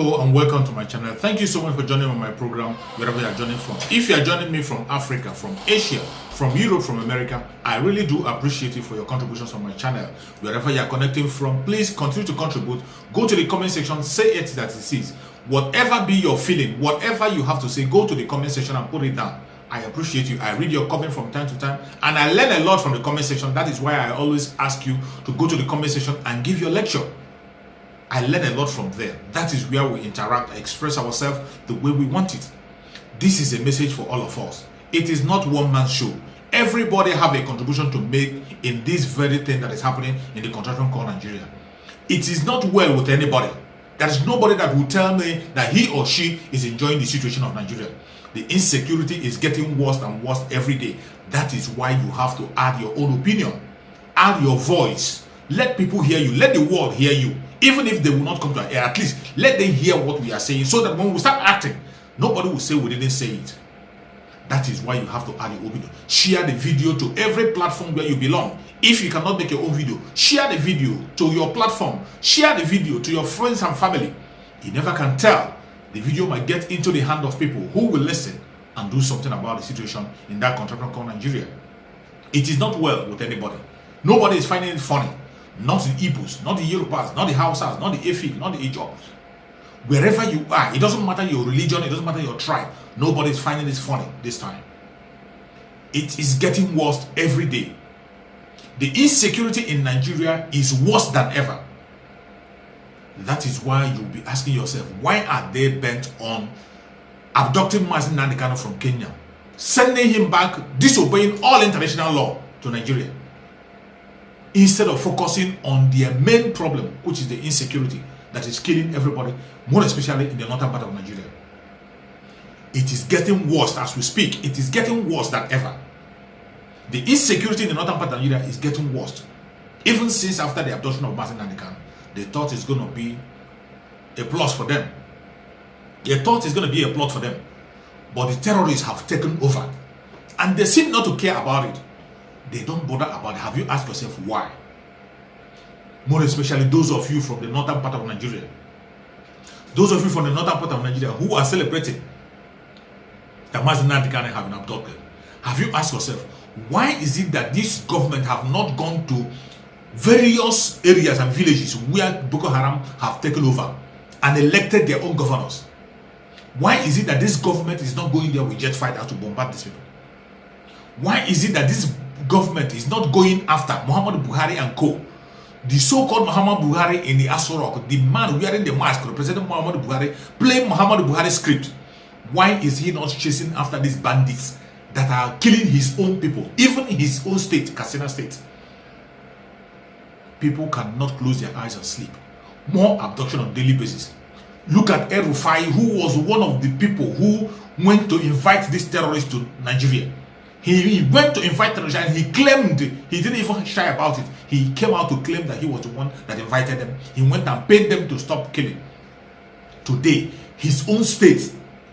Hello and welcome to my channel. Thank you so much for joining on my program wherever you are joining from. If you are joining me from Africa, from Asia, from Europe, from America, I really do appreciate you for your contributions on my channel. Wherever you are connecting from, please continue to contribute. Go to the comment section, say it that it is. Whatever be your feeling, whatever you have to say, go to the comment section and put it down. I appreciate you. I read your comment from time to time and I learn a lot from the comment section. That is why I always ask you to go to the comment section and give your lecture. I learn a lot from there. That is where we interact, express ourselves the way we want it. This is a message for all of us. It is not one man's show. Everybody have a contribution to make in this very thing that is happening in the contraction called Nigeria. It is not well with anybody. There is nobody that will tell me that he or she is enjoying the situation of Nigeria. The insecurity is getting worse and worse every day. That is why you have to add your own opinion. Add your voice. Let people hear you. Let the world hear you. Even if they will not come to our ear, at least let them hear what we are saying so that when we start acting, nobody will say we didn't say it. That is why you have to add your opinion. Share the video to every platform where you belong. If you cannot make your own video, share the video to your platform. Share the video to your friends and family. You never can tell. The video might get into the hand of people who will listen and do something about the situation in that contraction called Nigeria. It is not well with anybody. Nobody is finding it funny. Not the Igbos, not the Yorubas, not the Hausas, not the Efik, not the Ijobs. Wherever you are, it doesn't matter your religion, it doesn't matter your tribe. Nobody is finding this funny this time. It is getting worse every day. The insecurity in Nigeria is worse than ever. That is why you'll be asking yourself, why are they bent on abducting Mazi Nnamdi Kanu from Kenya, sending him back, disobeying all international law to Nigeria, instead of focusing on their main problem, which is the insecurity that is killing everybody, more especially in the northern part of Nigeria. It is getting worse as we speak. It is getting worse than ever. The insecurity in the northern part of Nigeria is getting worse. Even since after the abduction of Mazi Nnamdi Kanu, they thought it's going to be a plus for them. They thought it's going to be a plot for them. But the terrorists have taken over. And they seem not to care about it. They don't bother about it. Have you asked yourself why? More especially those of you from the northern part of Nigeria. Those of you from the northern part of Nigeria who are celebrating that Mazi Nnamdi Kanu have been abducted. Have you asked yourself, why is it that this government have not gone to various areas and villages where Boko Haram have taken over and elected their own governors? Why is it that this government is not going there with jet fighters to bombard these people? Why is it that this government is not going after Mohammadu Buhari and co? The so-called Mohammadu Buhari in the Asorock, the man wearing the mask representing Mohammadu Buhari, playing Mohammadu Buhari's script. Why is he not chasing after these bandits that are killing his own people, even in his own state, Katsina State? People cannot close their eyes and sleep. More abduction on a daily basis. Look at El-Rufai, who was one of the people who went to invite these terrorists to Nigeria. He went to invite terrorists and he claimed, he didn't even shy about it. He came out to claim that he was the one that invited them. He went and paid them to stop killing. Today, his own state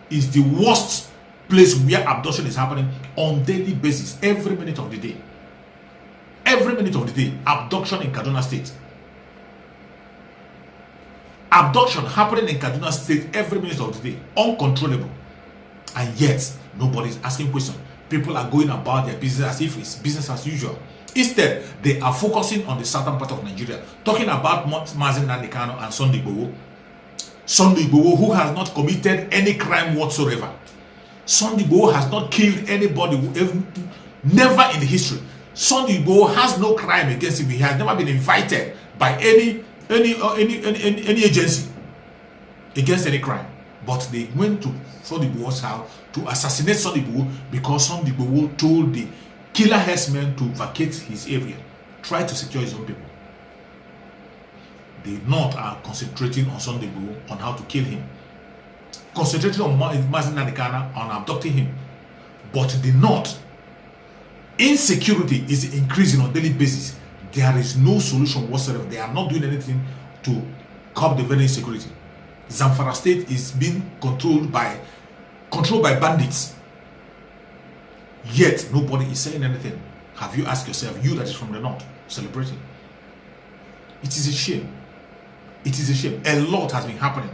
is the worst place where abduction is happening on a daily basis, every minute of the day. Every minute of the day, abduction in Kaduna State. Abduction happening in Kaduna State every minute of the day, uncontrollable. And yet, nobody is asking questions. People are going about their business as if it's business as usual. Instead, they are focusing on the southern part of Nigeria, talking about Mazi Nnamdi Kanu and Sunday Igboho. Sunday Igboho, who has not committed any crime whatsoever. Sunday Igboho has not killed anybody, never in the history. Sunday Igboho has no crime against him. He has never been invited by any agency against any crime. But they went to Sunday Igboho's house to assassinate Sunday Igboho because Sunday Igboho told the killer herdsmen to vacate his area, try to secure his own people. The North are concentrating on Sunday Igboho, on how to kill him, concentrating on Mazi Nnamdi Kanu, on abducting him. But the North, insecurity is increasing on a daily basis. There is no solution whatsoever. They are not doing anything to curb the very insecurity. Zamfara State is being controlled by bandits. Yet nobody is saying anything. Have you asked yourself, you that is from the north, celebrating? It is a shame. It is a shame. A lot has been happening.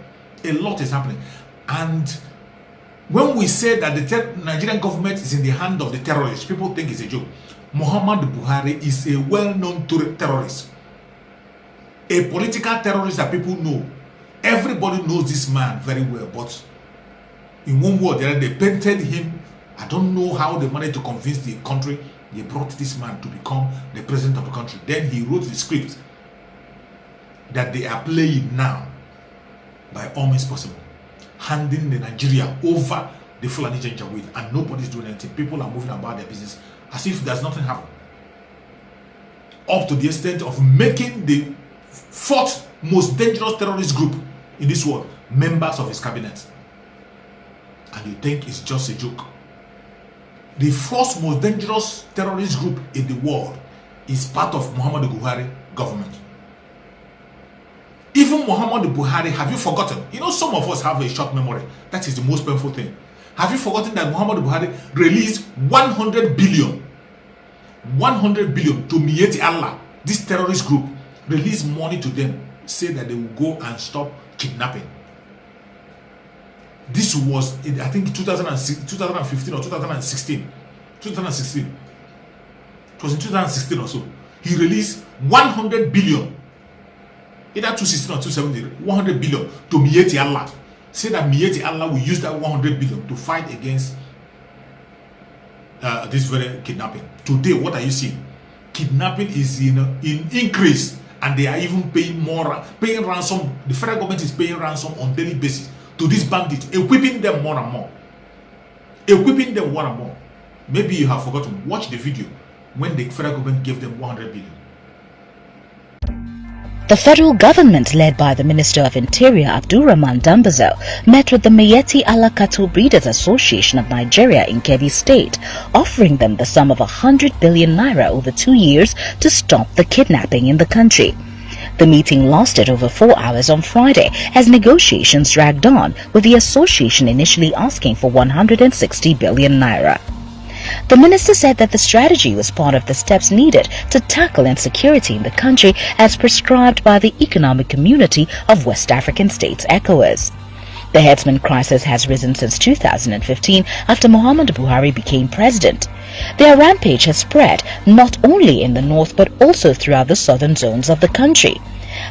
A lot is happening. And when we say that the Nigerian government is in the hand of the terrorists, people think it's a joke. Mohammadu Buhari is a well-known terrorist. A political terrorist that people know. Everybody knows this man very well, but in one word, they painted him. I don't know how they managed to convince the country. They brought this man to become the president of the country. Then he wrote the script that they are playing now by all means possible, handing the Nigeria over the Fulani Janjaweed, and nobody's doing anything. People are moving about their business as if there's nothing happening. Up to the extent of making the fourth most dangerous terrorist group in this world members of his cabinet. And you think it's just a joke. The first most dangerous terrorist group in the world is part of Mohammadu Buhari government. Even Mohammadu Buhari, have you forgotten? You know, some of us have a short memory. That is the most painful thing. Have you forgotten that Mohammadu Buhari released 100 billion to Miyetti Allah, this terrorist group, released money to them, say that they will go and stop kidnapping. This was, I think, 2015 or 2016. 2016. It was in 2016 or so. He released 100 billion, either 216 or 270, 100 billion to Miyetti Allah. Say that Miyetti Allah will use that 100 billion to fight against this very kidnapping. Today, what are you seeing? Kidnapping is in increase, and they are even paying ransom. The federal government is paying ransom on daily basis to these bandits, equipping them more and more. Equipping them more and more. Maybe you have forgotten. Watch the video when the federal government gave them 100 billion. The federal government, led by the Minister of Interior Abdulrahman Dambazo, met with the Miyetti Allah Cattle Breeders Association of Nigeria in Kebbi State, offering them the sum of 100 billion naira over 2 years to stop the kidnapping in the country. The meeting lasted over 4 hours on Friday as negotiations dragged on, with the association initially asking for 160 billion naira. The minister said that the strategy was part of the steps needed to tackle insecurity in the country as prescribed by the Economic Community of West African States, ECOWAS. The headsman crisis has risen since 2015 after Mohammadu Buhari became president. Their rampage has spread not only in the north but also throughout the southern zones of the country.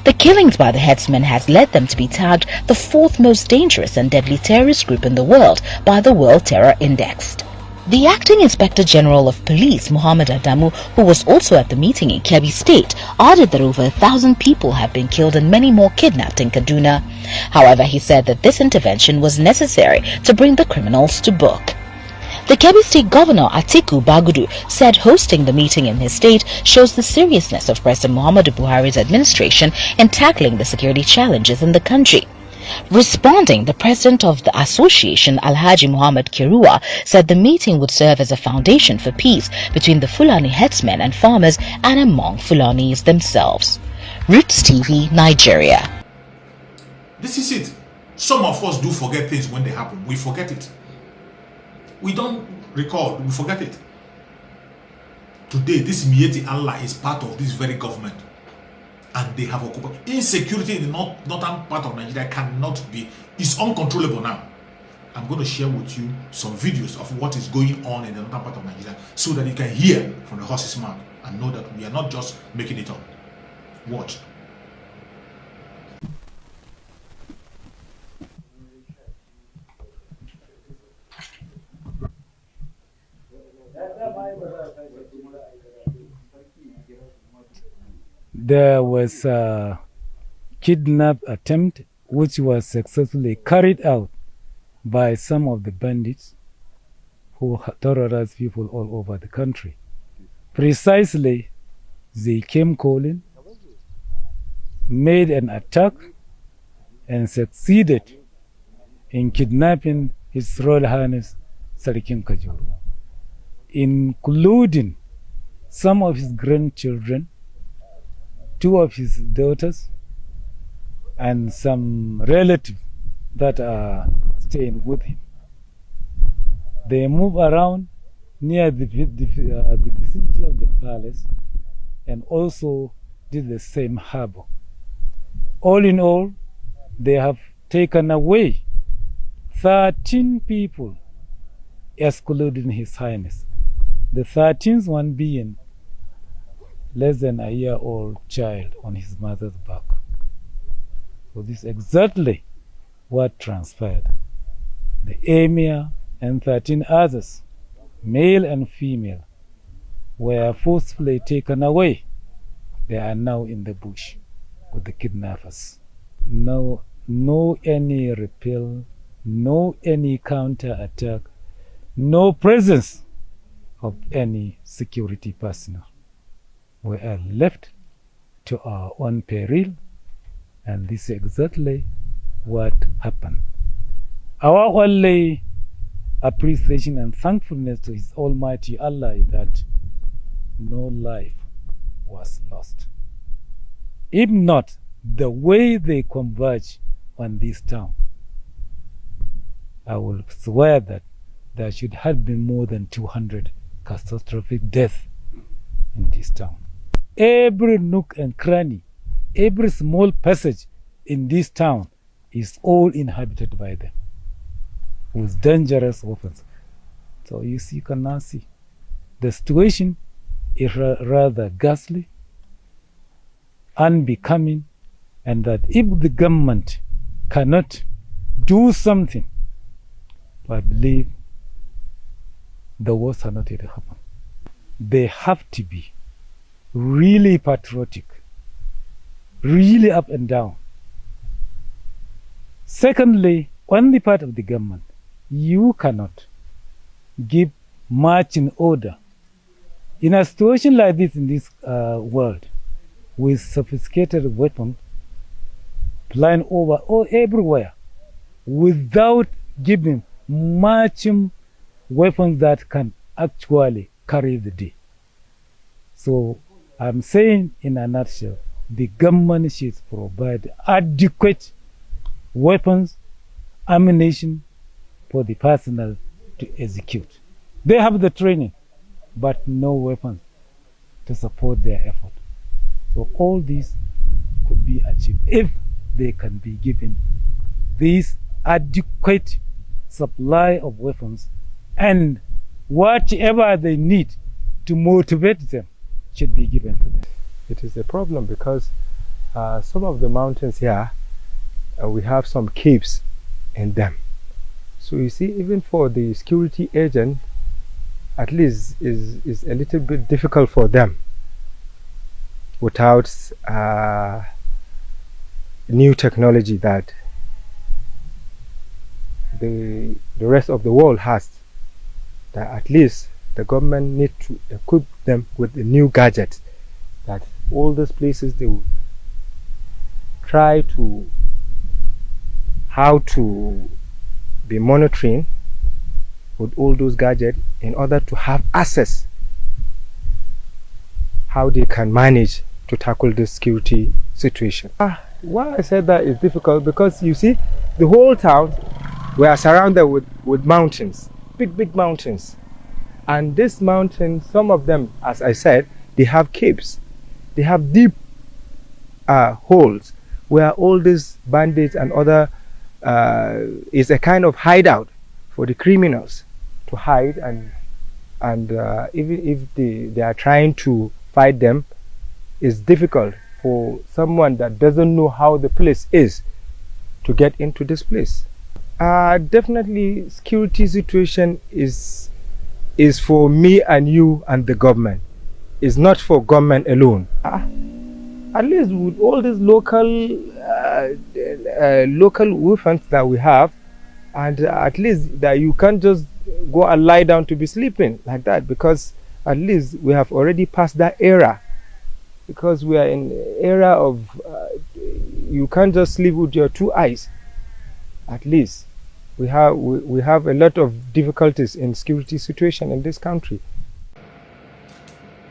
The killings by the headsmen has led them to be tagged the fourth most dangerous and deadly terrorist group in the world by the World Terror Index. The acting Inspector General of Police, Muhammad Adamu, who was also at the meeting in Kebbi State, added that over 1,000 people have been killed and many more kidnapped in Kaduna. However, he said that this intervention was necessary to bring the criminals to book. The Kebbi State Governor Atiku Bagudu said hosting the meeting in his state shows the seriousness of President Muhammadu Buhari's administration in tackling the security challenges in the country. Responding, the president of the association, Alhaji Muhammad Kirua, said the meeting would serve as a foundation for peace between the Fulani headsmen and farmers and among Fulanis themselves. Roots TV, Nigeria. This is it. Some of us do forget things when they happen. We forget it. We don't recall. We forget it. Today, this Miyetti Allah is part of this very government. And they have occupied. Insecurity in the northern part of Nigeria cannot be, it's uncontrollable now. I'm going to share with you some videos of what is going on in the northern part of Nigeria so that you can hear from the horse's mouth and know that we are not just making it up. Watch. There was a kidnap attempt which was successfully carried out by some of the bandits who terrorize people all over the country. Precisely, they came calling, made an attack, and succeeded in kidnapping His Royal Highness Sarkin Kajuru, including some of his grandchildren, 2 of his daughters, and some relatives that are staying with him. They move around near the vicinity of the palace and also did the same harbor. All in all, they have taken away 13 people, excluding His Highness. The 13th one being less than a year-old child on his mother's back. So this is exactly what transpired. The Emir and 13 others, male and female, were forcefully taken away. They are now in the bush with the kidnappers. No any repel, no any counter-attack, no presence of any security personnel. We are left to our own peril, and this is exactly what happened. Our only appreciation and thankfulness to His Almighty Allah is that no life was lost. If not, the way they converge on this town, I will swear that there should have been more than 200 catastrophic deaths in this town. Every nook and cranny, every small passage in this town is all inhabited by them with dangerous weapons. So you can now see the situation is rather ghastly, unbecoming, and that if the government cannot do something, I believe the worst are not yet happen. They have to be really patriotic, really up and down. Secondly, on the part of the government, you cannot give marching order in a situation like this in this world, with sophisticated weapons flying over all everywhere, without giving marching weapons that can actually carry the day. So I'm saying in a nutshell, the government should provide adequate weapons, ammunition for the personnel to execute. They have the training, but no weapons to support their effort. So all these could be achieved if they can be given this adequate supply of weapons, and whatever they need to motivate them should be given to them. It is a problem because some of the mountains here, we have some caves in them. So you see, even for the security agent, at least is a little bit difficult for them without new technology that the rest of the world has. That at least the government need to equip them with the new gadgets, that all those places they will try to how to be monitoring with all those gadgets in order to have access how they can manage to tackle the security situation. Why I said that is difficult, because you see the whole town we are surrounded with mountains, big mountains, and this mountain, some of them, as I said, they have caves, they have deep holes where all these bandits and other is a kind of hideout for the criminals to hide, and even if they are trying to fight them, it's difficult for someone that doesn't know how the place is to get into this place. Definitely security situation is for me and you and the government. It's not for government alone. At least with all these local weapons that we have, and at least that you can't just go and lie down to be sleeping like that, because at least we have already passed that era, because we are in the era of you can't just sleep with your two eyes. At least we have a lot of difficulties in security situation in this country.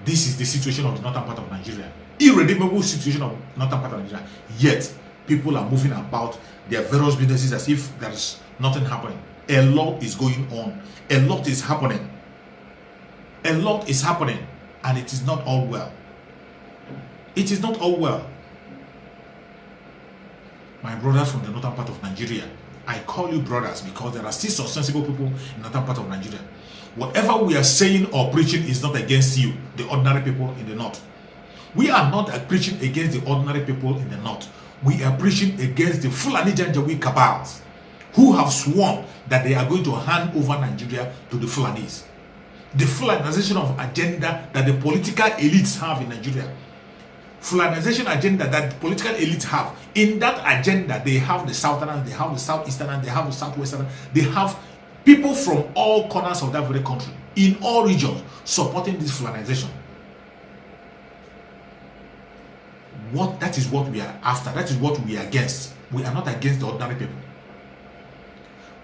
This is the situation of the northern part of Nigeria. Irredeemable situation of northern part of Nigeria. Yet people are moving about their various businesses as if there is nothing happening. A lot is going on. A lot is happening. A lot is happening, and it is not all well. It is not all well. my brothers from the northern part of Nigeria, I call you brothers because there are still some sensible people in the northern part of Nigeria. Whatever we are saying or preaching is not against you, the ordinary people in the north. We are not preaching against the ordinary people in the north. We are preaching against the Fulani Janjaweed cabals who have sworn that they are going to hand over Nigeria to the Fulanis. The Fulanization of agenda that the political elites have in Nigeria. Fulanization agenda that the political elites have. In that agenda, they have the Southerners, they have the Southeasterners, they have the Southwesterners, they have people from all corners of that very country, in all regions, supporting this Fulanization. That is what we are after. That is what we are against. We are not against the ordinary people.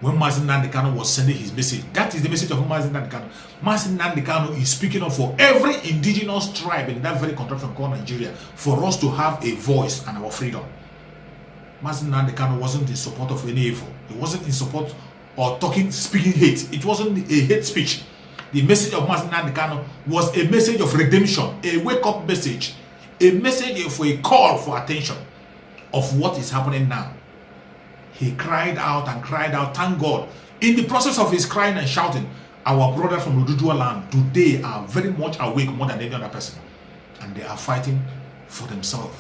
When Mazi Nnamdi Kanu was sending his message, that is the message of Mazi Nnamdi Kanu. Mazi Nnamdi Kanu is speaking up for every indigenous tribe in that very contraction called Nigeria, for us to have a voice and our freedom. Mazi Nnamdi Kanu wasn't in support of any evil. He wasn't in support or speaking hate. It wasn't a hate speech. The message of Mazi Nnamdi Kanu was a message of redemption, a wake-up message, a message for a call for attention of what is happening now. He cried out and cried out, thank God. In the process of his crying and shouting, our brothers from Ududua land today are very much awake more than any other person. And they are fighting for themselves.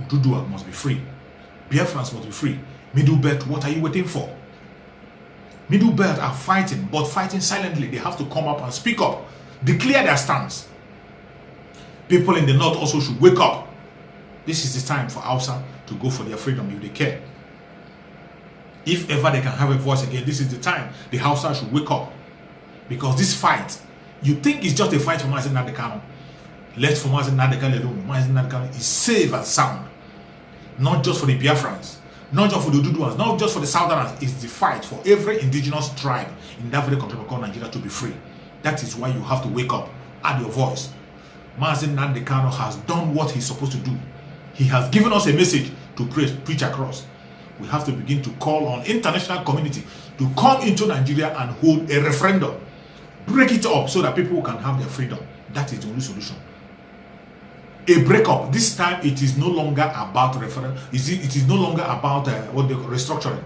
Ududua must be free. Biafrans must be free. Middle Belt, what are you waiting for? Middle Belt are fighting, but fighting silently. They have to come up and speak up, declare their stance. People in the north also should wake up. This is the time for Hausa to go for their freedom if they care. If ever they can have a voice again, this is the time the Hausa should wake up. Because this fight, you think it's just a fight for Mazi Nnamdi Kanu. Let for Mazi Nnamdi Kanu alone. Mazi Nnamdi Kanu is safe and sound. Not just for the Biafrans, not just for the Ududuans, not just for the Southerners. It's the fight for every indigenous tribe in that very country called Nigeria to be free. That is why you have to wake up, add your voice. Mazi Nnamdi Kanu has done what he's supposed to do. He has given us a message to preach across. We have to begin to call on international community to come into Nigeria and hold a referendum. Break it up so that people can have their freedom. That is the only solution. A breakup. This time it is no longer about referendum. It is no longer about restructuring.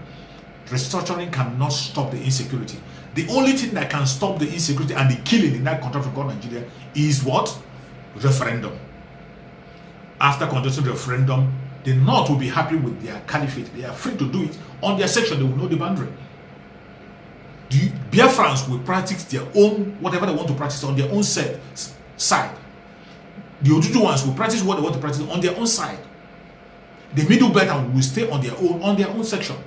Restructuring cannot stop the insecurity. The only thing that can stop the insecurity and the killing in that country called Nigeria is what? Referendum. After conducting the referendum, the North will be happy with their caliphate. They are free to do it. On their section, they will know the boundary. The Biafrans will practice their own, whatever they want to practice on their own side. The Oduduwans will practice what they want to practice on their own side. The Middle Belt will stay on their own section.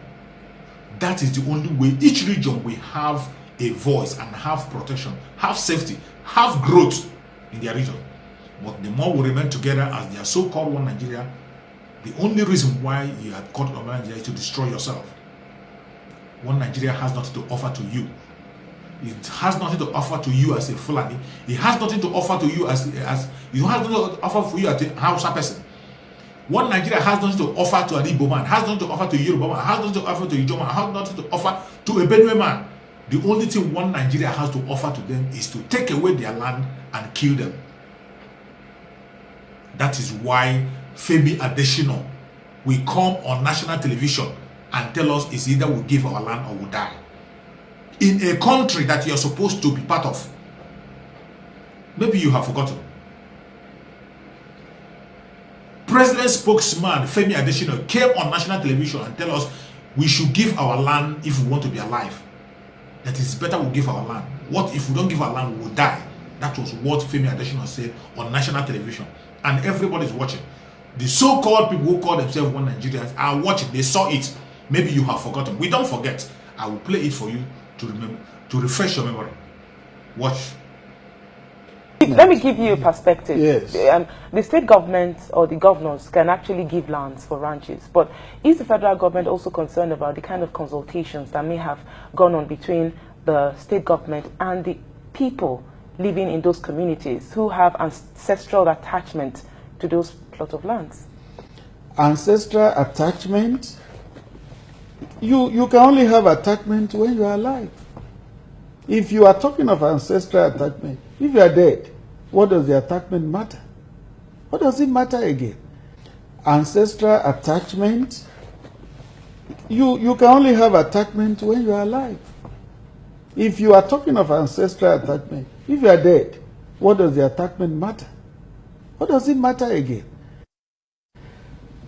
That is the only way each region will have a voice and have protection, have safety, have growth in their region. But the more we remain together as their so-called one Nigeria, the only reason why you have caught on Nigeria is to destroy yourself. One Nigeria has nothing to offer to you. It has nothing to offer to you as a Fulani. It has nothing to offer to you as it has nothing to offer for you as a Hausa person. One Nigeria has nothing to offer to an Igbo man, has nothing to offer to a Yoruba man, has nothing to offer to a Ijaw man, has nothing to offer to a Benue man. The only thing one Nigeria has to offer to them is to take away their land and kill them. That is why Femi Adesina will come on national television and tell us it's either we give our land or we die. In a country that you are supposed to be part of. Maybe you have forgotten. President spokesman Femi Adesina came on national television and tell us we should give our land if we want to be alive. That it's better we give our land. What if we don't give our land, we will die? That was what Femi Adesina said on national television. And everybody's watching. The so-called people who call themselves one Nigerians are watching. They saw it. Maybe you have forgotten. We don't forget. I will play it for you to remember, to refresh your memory. Watch. Let me give you a perspective. Yes. The state government or the governors can actually give lands for ranches, but is the federal government also concerned about the kind of consultations that may have gone on between the state government and the people living in those communities who have ancestral attachment to those plot of lands? Ancestral attachment? You can only have attachment when you are alive. If you are talking of ancestral attachment, if you are dead, what does the attachment matter? What does it matter again? ancestral attachment, you can only have attachment when you are alive. If you are talking of ancestral attachment, if you are dead, what does the attachment matter? What does it matter again?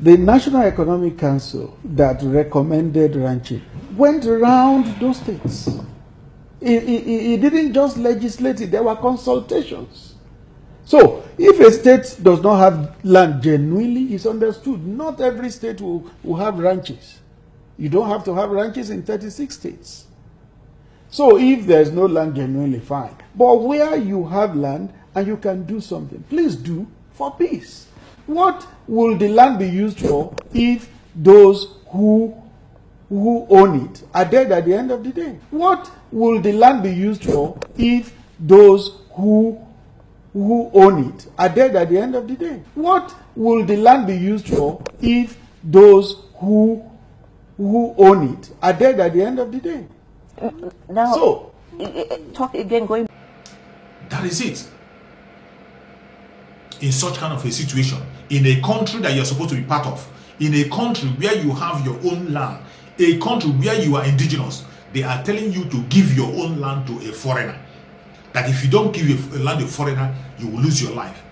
The National Economic Council that recommended ranching went around those states. It didn't just legislate it, there were consultations. So, if a state does not have land genuinely, it's understood. Not every state will have ranches. You don't have to have ranches in 36 states. So, if there's no land genuinely, fine. But where you have land and you can do something, please do for peace. What will the land be used for if those who own it are dead at the end of the day? What will the land be used for if those who own it are dead at the end of the day? What will the land be used for if those who own it are dead at the end of the day? Now, so talk again, going. That is it. In such kind of a situation, in a country that you're supposed to be part of, in a country where you have your own land, a country where you are indigenous, they are telling you to give your own land to a foreigner. That if you don't give a land to a foreigner, you will lose your life.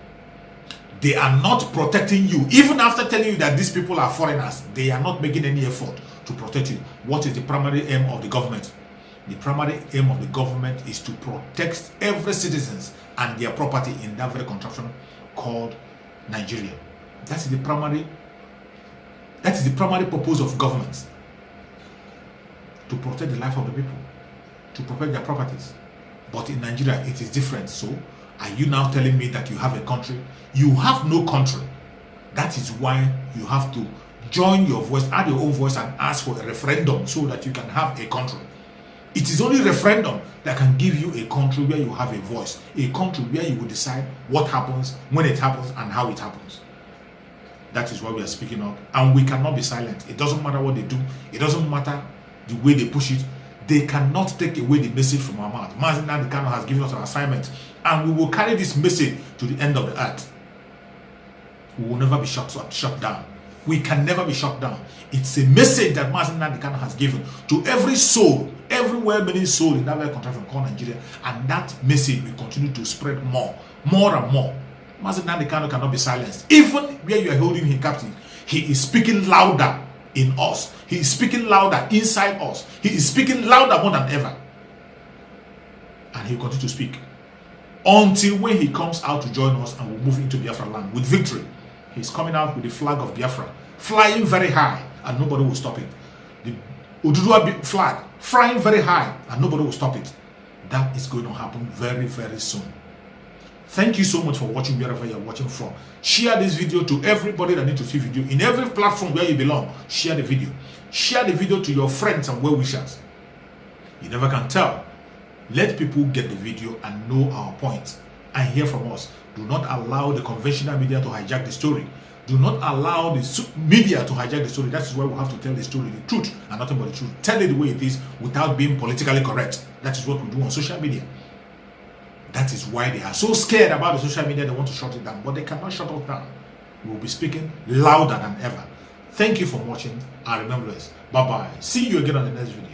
They are not protecting you. Even after telling you that these people are foreigners, they are not making any effort to protect you. What is the primary aim of the government? The primary aim of the government is to protect every citizens and their property in that very contraption called Nigeria. That is the primary purpose of government. To protect the life of the people, to protect their properties. But in Nigeria, it is different. So, are you now telling me that you have a country? You have no country. That is why you have to join your voice, add your own voice, and ask for a referendum so that you can have a country. It is only referendum that can give you a country where you have a voice, a country where you will decide what happens, when it happens, and how it happens. That is why we are speaking up, and we cannot be silent. It doesn't matter what they do. It doesn't matter the way they push it. They cannot take away the message from our mouth. Mazi Nnamdi Kanu has given us an assignment, and we will carry this message to the end of the earth. We will never be shut down. We can never be shut down. It's a message that Mazi Nnamdi Kanu has given to every soul, every well-meaning soul in that very country called Nigeria, and that message will continue to spread more and more. Mazi Nnamdi Kanu cannot be silenced. Even where you are holding him captive, he is speaking louder in us. He is speaking louder inside us. He is speaking louder more than ever. And he will continue to speak until when he comes out to join us and will move into Biafra land with victory. He's coming out with the flag of Biafra, flying very high, and nobody will stop it. The Ududua flag, flying very high, and nobody will stop it. That is going to happen very, very soon. Thank you so much for watching wherever you're watching from. Share this video to everybody that needs to see video. In every platform where you belong, share the video. Share the video to your friends and well-wishers. You never can tell. Let people get the video and know our point and hear from us. Do not allow the conventional media to hijack the story. Do not allow the media to hijack the story. That is why we have to tell the story, the truth, and nothing but the truth. Tell it the way it is without being politically correct. That is what we do on social media. That is why they are so scared about the social media. They want to shut it down, but they cannot shut us down. We will be speaking louder than ever. Thank you for watching, and remember this. Bye-bye. See you again on the next video.